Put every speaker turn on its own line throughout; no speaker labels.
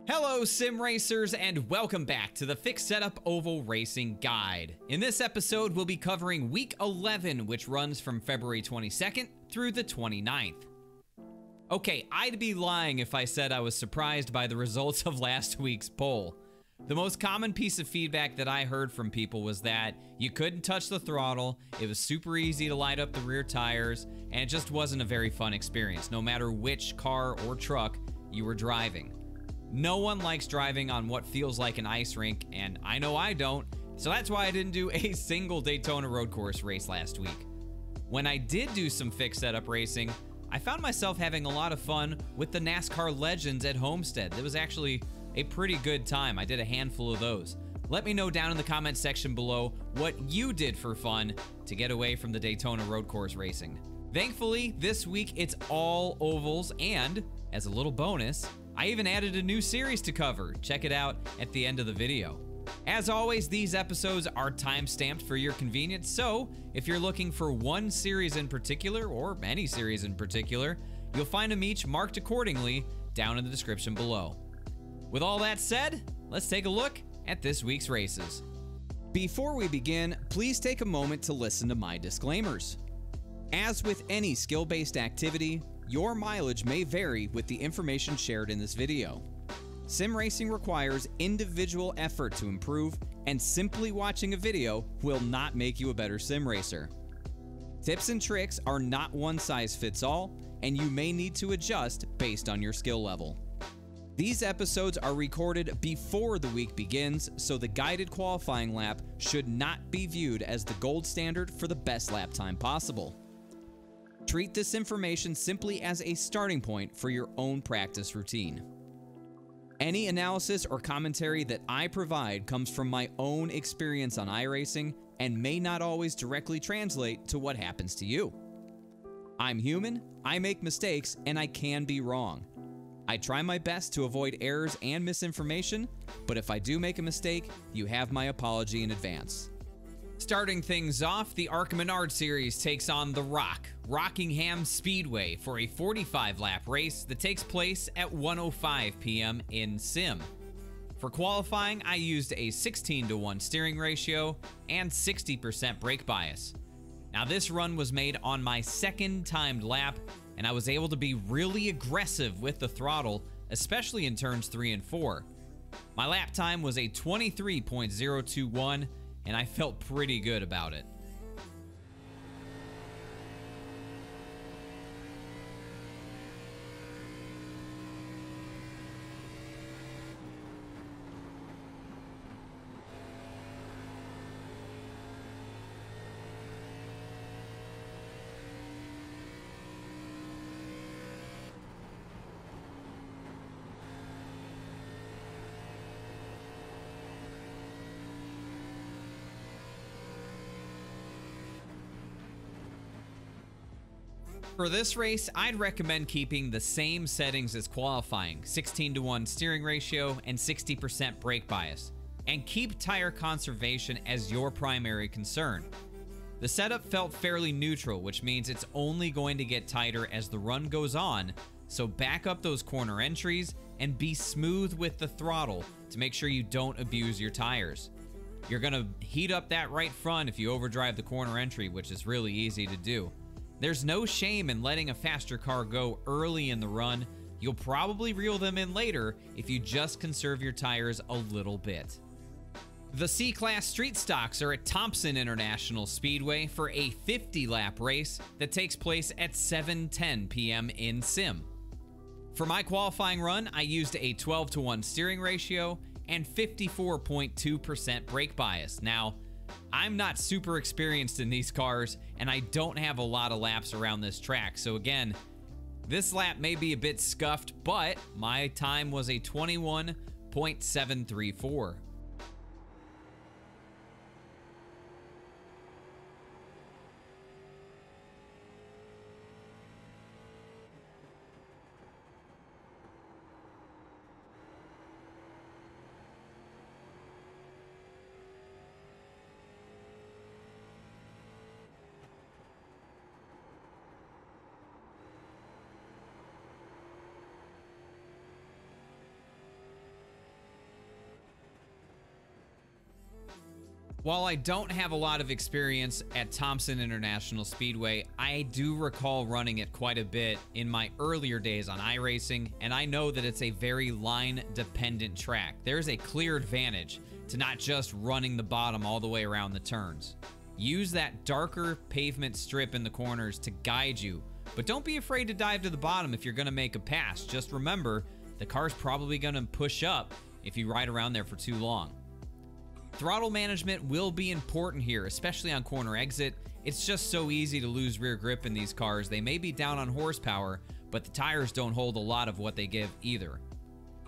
Hello sim racers and welcome back to the Fixed Setup Oval Racing Guide. In this episode we'll be covering week 11, which runs from February 22nd through the 29th. Okay, I'd be lying if I said I was surprised by the results of last week's poll. The most common piece of feedback that I heard from people was that you couldn't touch the throttle, it was super easy to light up the rear tires, and it just wasn't a very fun experience, no matter which car or truck you were driving. No one likes driving on what feels like an ice rink, and I know I don't, so that's why I didn't do a single Daytona road course race last week. When I did do some fixed setup racing, I found myself having a lot of fun with the NASCAR Legends at Homestead. It was actually a pretty good time. I did a handful of those. Let me know down in the comment section below what you did for fun to get away from the Daytona road course racing. Thankfully, this week it's all ovals, and as a little bonus, I even added a new series to cover. Check it out at the end of the video. As always, these episodes are time-stamped for your convenience, so if you're looking for one series in particular, or any series in particular, you'll find them each marked accordingly down in the description below. With all that said, let's take a look at this week's races. Before we begin, please take a moment to listen to my disclaimers. As with any skill-based activity, your mileage may vary with the information shared in this video. Sim racing requires individual effort to improve, and simply watching a video will not make you a better sim racer. Tips and tricks are not one size fits all, and you may need to adjust based on your skill level. These episodes are recorded before the week begins, so the guided qualifying lap should not be viewed as the gold standard for the best lap time possible. Treat this information simply as a starting point for your own practice routine. Any analysis or commentary that I provide comes from my own experience on iRacing and may not always directly translate to what happens to you. I'm human, I make mistakes, and I can be wrong. I try my best to avoid errors and misinformation, but if I do make a mistake, you have my apology in advance. Starting things off, the ARCA Series takes on The Rock, Rockingham Speedway, for a 45-lap race that takes place at 1:05 p.m. in Sim. For qualifying, I used a 16:1 steering ratio and 60% brake bias. Now this run was made on my second timed lap, and I was able to be really aggressive with the throttle, especially in turns 3 and 4. My lap time was a 23.021, and I felt pretty good about it. For this race, I'd recommend keeping the same settings as qualifying, 16:1 steering ratio and 60% brake bias, and keep tire conservation as your primary concern. The setup felt fairly neutral, which means it's only going to get tighter as the run goes on, so back up those corner entries and be smooth with the throttle to make sure you don't abuse your tires. You're gonna heat up that right front if you overdrive the corner entry, which is really easy to do. There's no shame in letting a faster car go early in the run. You'll probably reel them in later if you just conserve your tires a little bit. The C-Class Street Stocks are at Thompson International Speedway for a 50-lap race that takes place at 7:10 p.m. in Sim. For my qualifying run, I used a 12:1 steering ratio and 54.2% brake bias. Now, I'm not super experienced in these cars, and I don't have a lot of laps around this track, so again, this lap may be a bit scuffed, but my time was a 21.734. While I don't have a lot of experience at Thompson International Speedway, I do recall running it quite a bit in my earlier days on iRacing, and I know that it's a very line-dependent track. There's a clear advantage to not just running the bottom all the way around the turns. Use that darker pavement strip in the corners to guide you, but don't be afraid to dive to the bottom if you're going to make a pass. Just remember, the car's probably going to push up if you ride around there for too long. Throttle management will be important here, especially on corner exit. It's just so easy to lose rear grip in these cars. They may be down on horsepower, but the tires don't hold a lot of what they give either.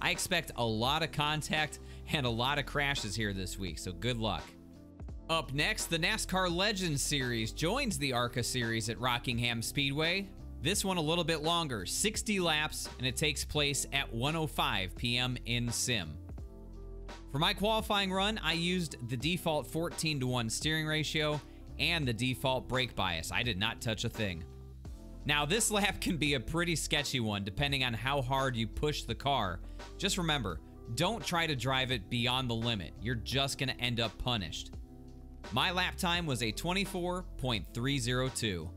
I expect a lot of contact and a lot of crashes here this week, so good luck. Up next, the NASCAR Legends series joins the ARCA series at Rockingham Speedway. This one a little bit longer, 60 laps, and it takes place at 1:05 p.m. in sim. For my qualifying run, I used the default 14:1 steering ratio and the default brake bias. I did not touch a thing. Now, this lap can be a pretty sketchy one depending on how hard you push the car. Just remember, don't try to drive it beyond the limit. You're just going to end up punished. My lap time was a 24.302.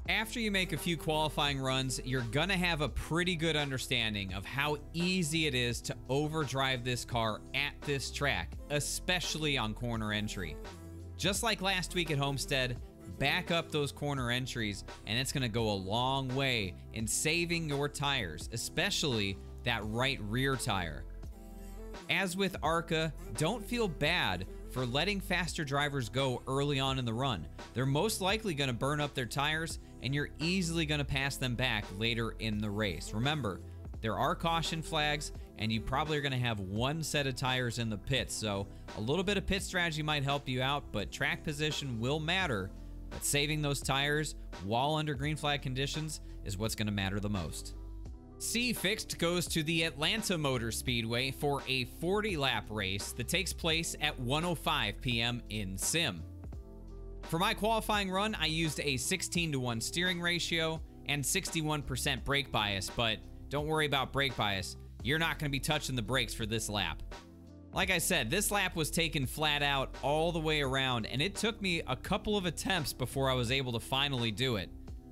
After you make a few qualifying runs, you're gonna have a pretty good understanding of how easy it is to overdrive this car at this track, especially on corner entry. Just like last week at Homestead, back up those corner entries and it's gonna go a long way in saving your tires, especially that right rear tire. As with ARCA, don't feel bad for letting faster drivers go early on in the run. They're most likely gonna burn up their tires and you're easily gonna pass them back later in the race. Remember, there are caution flags and you probably are gonna have one set of tires in the pits, so a little bit of pit strategy might help you out, but track position will matter. But saving those tires while under green flag conditions is what's gonna matter the most. C Fixed goes to the Atlanta Motor Speedway for a 40-lap race that takes place at 1:05 p.m. in sim. For my qualifying run, I used a 16:1 steering ratio and 61% brake bias, but don't worry about brake bias. You're not going to be touching the brakes for this lap. Like I said, this lap was taken flat out all the way around, and it took me a couple of attempts before I was able to finally do it.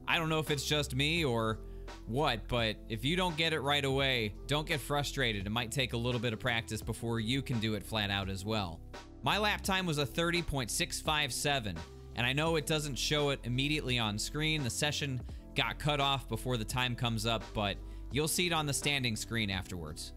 I don't know if it's just me or what, but if you don't get it right away, don't get frustrated. It might take a little bit of practice before you can do it flat out as well. My lap time was a 30.657, and I know it doesn't show it immediately on screen. The session got cut off before the time comes up, but you'll see it on the standing screen afterwards.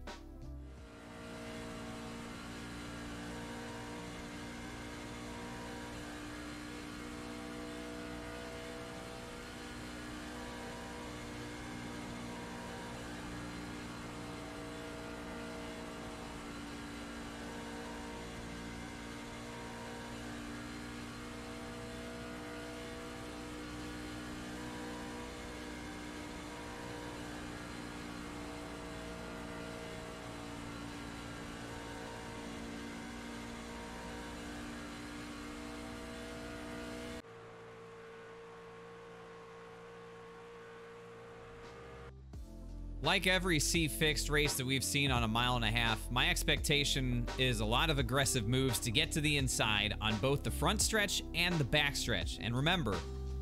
Like every C-Fixed race that we've seen on a 1.5 miles, my expectation is a lot of aggressive moves to get to the inside on both the front stretch and the back stretch. And remember,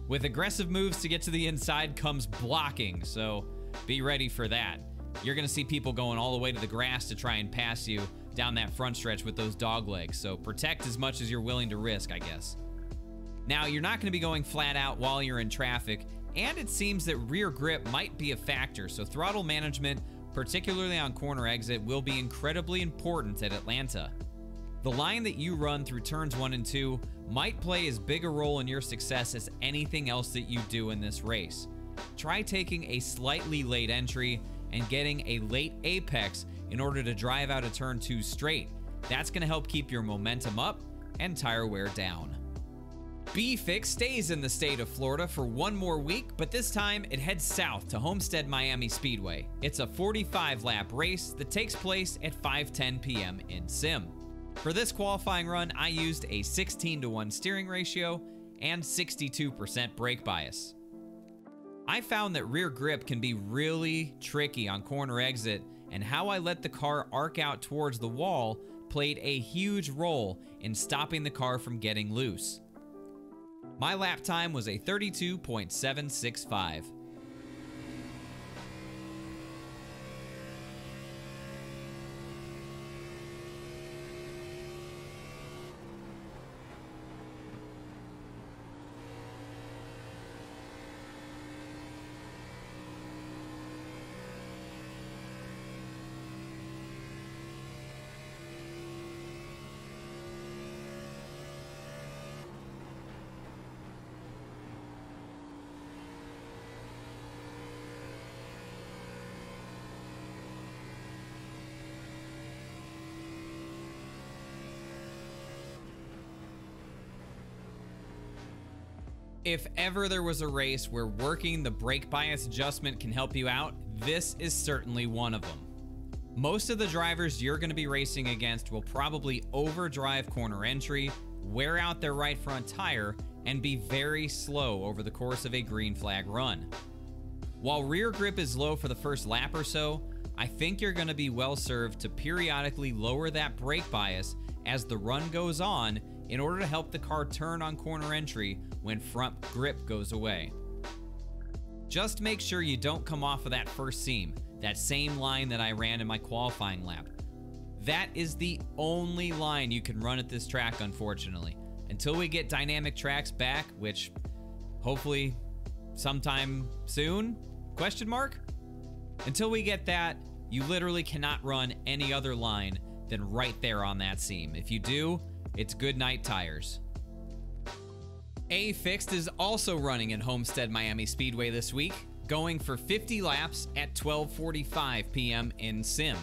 with aggressive moves to get to the inside comes blocking, so be ready for that. You're gonna see people going all the way to the grass to try and pass you down that front stretch with those dog legs, so protect as much as you're willing to risk, I guess. Now, you're not gonna be going flat out while you're in traffic, and it seems that rear grip might be a factor, so throttle management, particularly on corner exit, will be incredibly important at Atlanta. The line that you run through turns 1 and 2 might play as big a role in your success as anything else that you do in this race. Try taking a slightly late entry and getting a late apex in order to drive out of turn 2 straight. That's going to help keep your momentum up and tire wear down. B-Fix stays in the state of Florida for one more week, but this time it heads south to Homestead Miami Speedway. It's a 45-lap race that takes place at 5:10 p.m. in sim. For this qualifying run, I used a 16:1 steering ratio and 62% brake bias. I found that rear grip can be really tricky on corner exit, and how I let the car arc out towards the wall played a huge role in stopping the car from getting loose. My lap time was a 32.765. If ever there was a race where working the brake bias adjustment can help you out, this is certainly one of them. Most of the drivers you're going to be racing against will probably overdrive corner entry, wear out their right front tire, and be very slow over the course of a green flag run. While rear grip is low for the first lap or so, I think you're going to be well served to periodically lower that brake bias as the run goes on in order to help the car turn on corner entry when front grip goes away. Just make sure you don't come off of that first seam, that same line that I ran in my qualifying lap. That is the only line you can run at this track, unfortunately. Until we get dynamic tracks back, which hopefully sometime soon, question mark? Until we get that, you literally cannot run any other line than right there on that seam. If you do, it's good night tires. A-Fixed is also running in Homestead Miami Speedway this week, going for 50 laps at 12:45 p.m. in sim.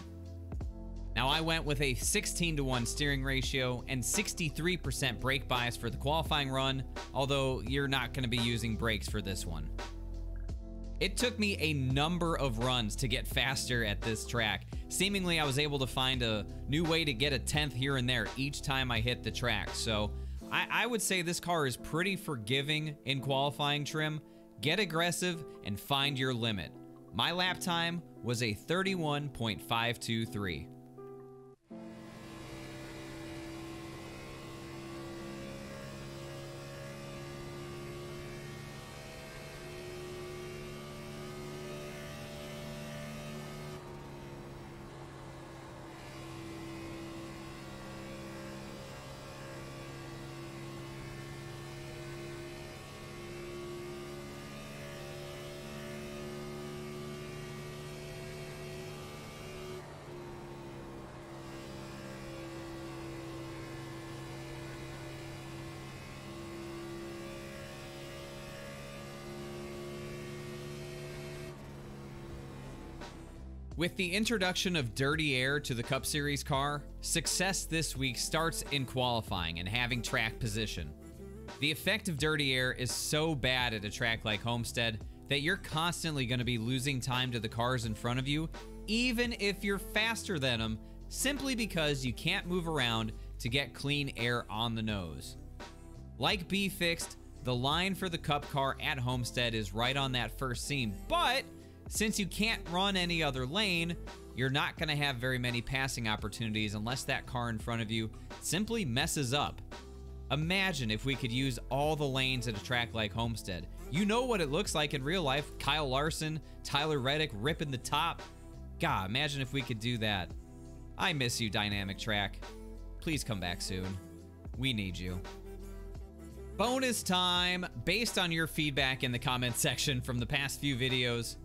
Now, I went with a 16:1 steering ratio and 63% brake bias for the qualifying run, although you're not going to be using brakes for this one. It took me a number of runs to get faster at this track. Seemingly, I was able to find a new way to get a 10th here and there each time I hit the track. So I would say this car is pretty forgiving in qualifying trim. Get aggressive and find your limit. My lap time was a 31.523. With the introduction of dirty air to the Cup Series car, success this week starts in qualifying and having track position. The effect of dirty air is so bad at a track like Homestead that you're constantly going to be losing time to the cars in front of you, even if you're faster than them, simply because you can't move around to get clean air on the nose. Like B-Fixed, the line for the Cup car at Homestead is right on that first seam, but since you can't run any other lane, you're not going to have very many passing opportunities unless that car in front of you simply messes up. Imagine if we could use all the lanes at a track like Homestead. You know what it looks like in real life. Kyle Larson, Tyler Reddick ripping the top. God, imagine if we could do that. I miss you, Dynamic Track. Please come back soon. We need you. Bonus time. Based on your feedback in the comment section from the past few videos,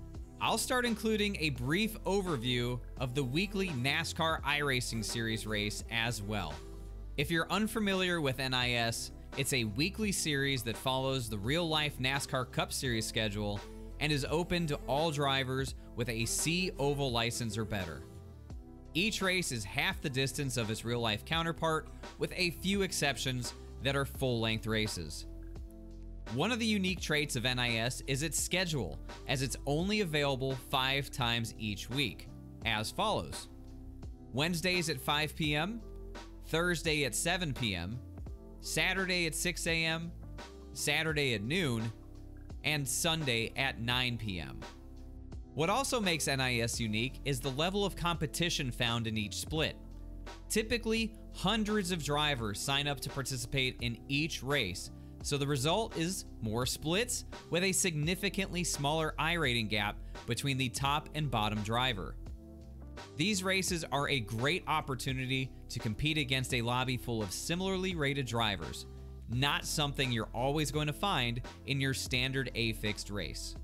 I'll start including a brief overview of the weekly NASCAR Iracing Series race as well. If you're unfamiliar with NIS, it's a weekly series that follows the real-life NASCAR Cup Series schedule and is open to all drivers with a C oval license or better. Each race is half the distance of its real-life counterpart, with a few exceptions that are full-length races. One of the unique traits of NIS is its schedule, as it's only available 5 times each week, as follows: Wednesdays at 5 p.m., Thursday at 7 p.m., Saturday at 6 a.m., Saturday at noon, and Sunday at 9 p.m. What also makes NIS unique is the level of competition found in each split. Typically, hundreds of drivers sign up to participate in each race, so the result is more splits with a significantly smaller iRating gap between the top and bottom driver. These races are a great opportunity to compete against a lobby full of similarly rated drivers, not something you're always going to find in your standard A-fixed race.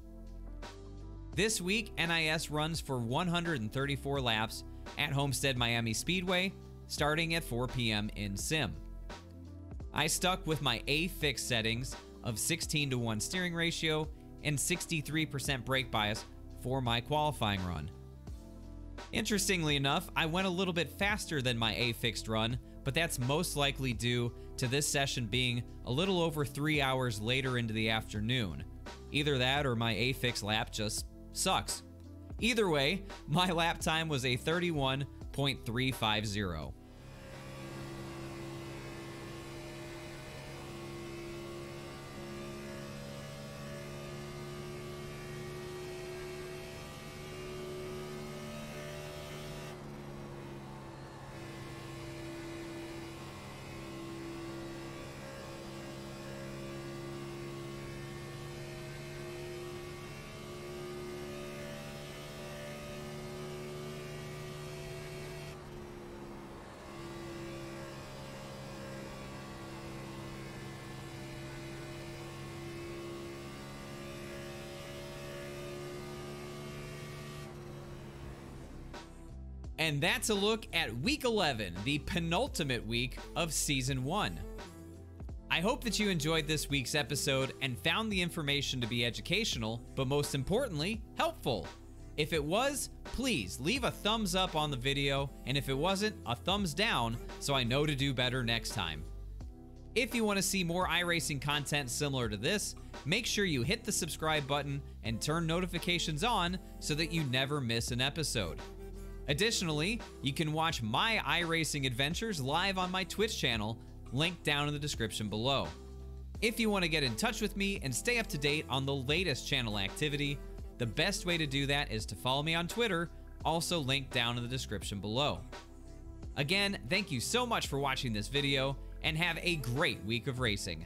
This week, NIS runs for 134 laps at Homestead Miami Speedway, starting at 4 p.m. in sim. I stuck with my A-fixed settings of 16:1 steering ratio and 63% brake bias for my qualifying run. Interestingly enough, I went a little bit faster than my A-fixed run, but that's most likely due to this session being a little over 3 hours later into the afternoon. Either that or my A-fixed lap just sucks. Either way, my lap time was a 31.350. And that's a look at Week 11, the penultimate week of Season 1. I hope that you enjoyed this week's episode and found the information to be educational, but most importantly, helpful. If it was, please leave a thumbs up on the video, and if it wasn't, a thumbs down so I know to do better next time. If you want to see more iRacing content similar to this, make sure you hit the subscribe button and turn notifications on so that you never miss an episode. Additionally, you can watch my iRacing adventures live on my Twitch channel, linked down in the description below. If you want to get in touch with me and stay up to date on the latest channel activity, the best way to do that is to follow me on Twitter, also linked down in the description below. Again, thank you so much for watching this video, and have a great week of racing.